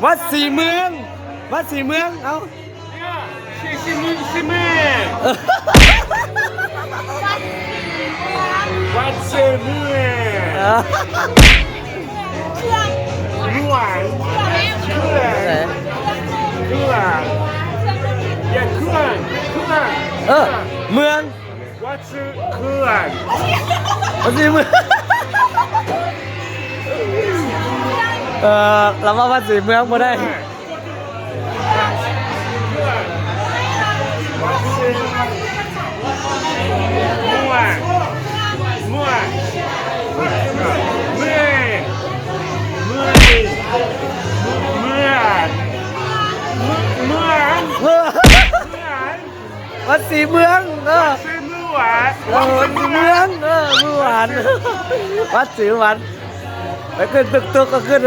วัดสีเมืองวัดสีเมืองเอาสีเมืองวัดสีเมืองหวานเครื่องอย่าเครื่องเมืองวัดสีเครื่องวัดสีเมืองเราว่าวัดสีเมืองมาได้วัดสีเมืองวัดสีเมืองเมื่อวานวัดสีวันไปขึ้นตึกก็ขึ้นเ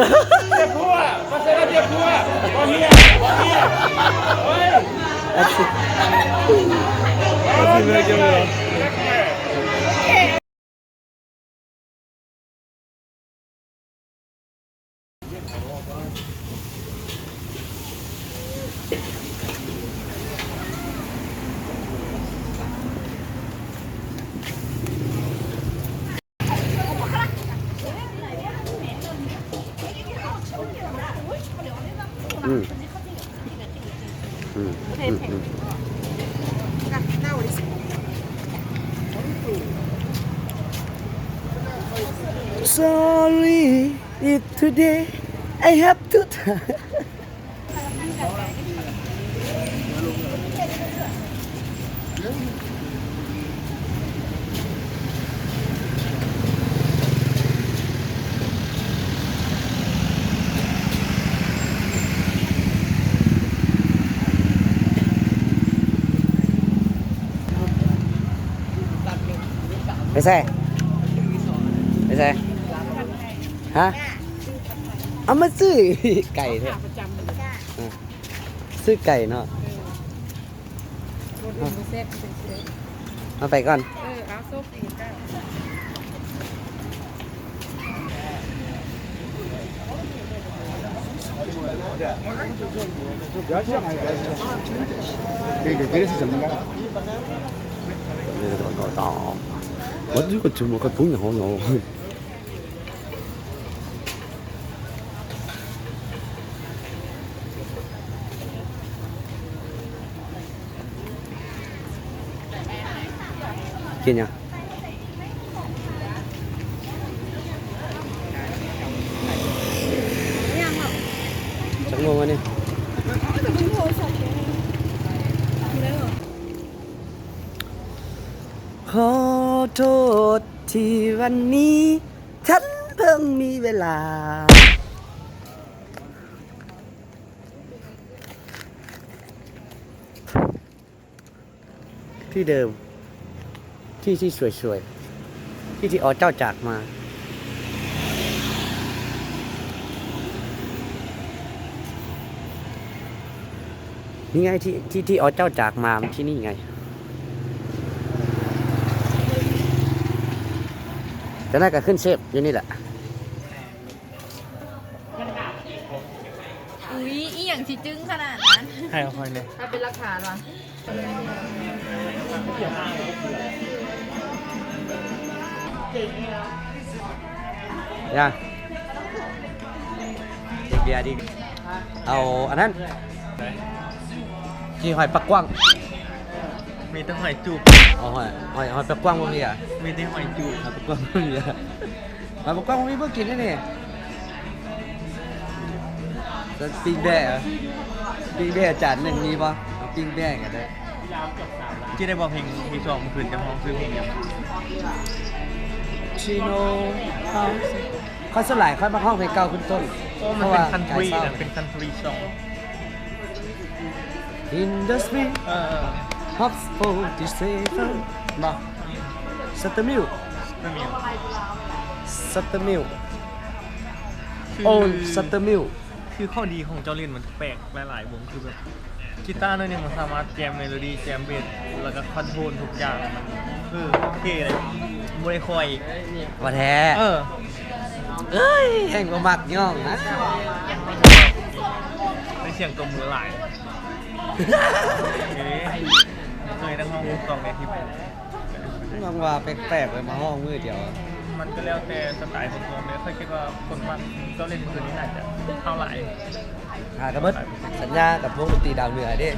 จ็บพัวมาเสร็จแล้วเจ็บพัวเฮียเฮ้ยวัดสีเมืองจังเลยSorry if today I have to ไม่ใช่ฮะเอามาซื้อไก่เถอะซื้อไก่เนาะเอาไปก่อนเอาซุปอีกได้我这个怎么个东西好弄？กินยังจังงงอันนี้ขอโทษที่วันนี้ฉันเพิ่งมีเวลาที่เดิมที่สวยๆที่อ๋อเจ้าจากมานี่ไงที่อ๋อเจ้าจากมาที่นี่ไงแต่น่าจะขึ้นเชฟอยู่นี่แหละอุ้ยอีหยังสิจึ้งขนาดนั้นให้เอาคอยเลยถ้าเป็นราคาล่ะยังเบียร์ดิเอาอันนั้นที่หอยปักกว้างมีแต่หอยจูบอ๋อหอยปักกว้างพวกนี้อ่ะมีแต่หอยจูบหอยปักกว้างพวกนี้อ่ะหอยปักกว้างพวกนี้เพิ่งกินได้เนี่ยปิ้งแบ่ปิ้งแบ่จานหนึ่งมีป่ะปิ้งแบ่กันได้ ที่ได้บอกเพลงที่สองคืนจะห้องซื้อเพลงยัง ชิโนเขาสลายค่อยมาห้องเพลงเก่าขึ้นต้น มันเป็นคันทรีนะเป็นคันทรีสอง อินดัสทรี ฮอปสโฟดิเซฟันมาสเตมิล ไม่มี สเตมิลโอนสเตมิล คือข้อดีของเจ้าเล่นมันแปลกหลายๆวงคือแบบกีตาร์เนี่ยมันสามารถแจมเมโลดี้แจมเบสแล้วก็คอนโทรลทุกอย่างมันคือโอเคเลยบริคอย ว่าแท้ เออ เอ้ยแห่งบ่มักย่องนะ ได้เสียงตบมือหลายเคยทั้งห้องกองในที่ไป น้องว่าแปลกๆเลยมาห้องมือเดียว มันก็แล้วแต่สไตล์ของตัวเลยค่อยคิดว่าคนมันเจ้าเล่นคืนนี้น่าจะเท่าไหร่ กระเบิดสัญญากับวงดนตรีดาวเหนือเด้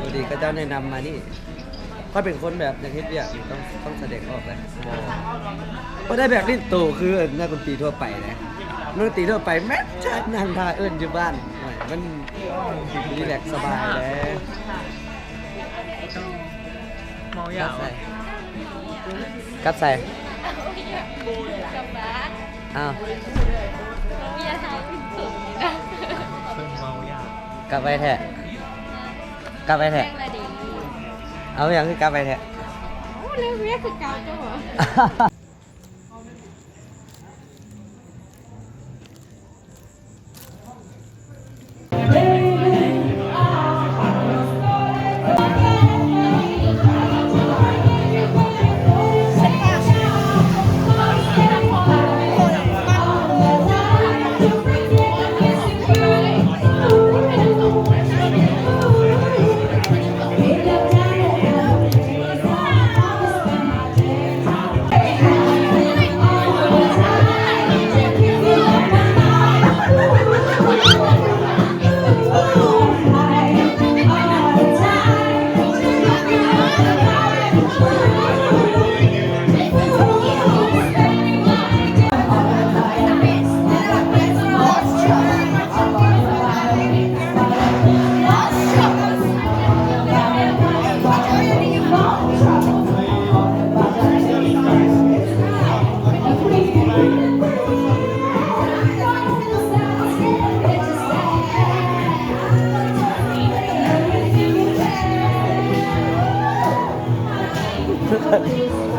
ดูดีก็เจ้าแนะนำมานี่ก็เป็นคนแบบอย่างเฮ็ดเวียกอยู่ต้องแสดงออกเลยก็ได้แบบลิ้นโตคือนักดนตรีทั่วไปนะนักดนตรีทั่วไปแม้ชาตินางทาเอิ้นอยู่บ้านมันรีแลกซ์สบายเลย เมายาว กัดใส่ กับบ้าน อ้าว เบียร์ไทยเป็นสุดนะ เพิ่งเมายาว กลับไปแท้กลับไป แร แท้ งละดี เอาอย่างคือกลับไปแท้ โอ้เรื่องเบียร์คือเกาจ้ะเหรอ เ